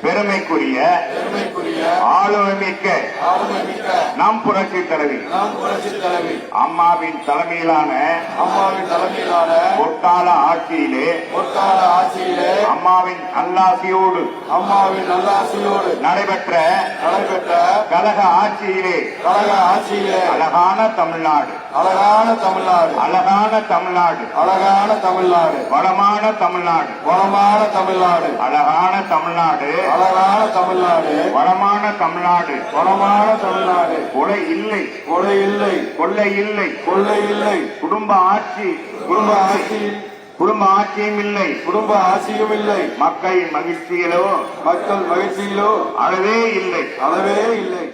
பெருமைக்குரிய ஆளுமைமிக்க நம் புரட்சி தலைவி அம்மாவின் தலைமையிலான பொற்கால ஆட்சியிலே அம்மாவின் நல்லாசியோடு நடைபெற்ற கழக ஆட்சியிலே அழகான தமிழ்நாடு வளமான தமிழ்நாடு வளமான தமிழ்நாடு கொலை இல்லை குடும்ப ஆட்சியும் இல்லை மக்கள் மகிழ்ச்சியிலோ அளவே இல்லை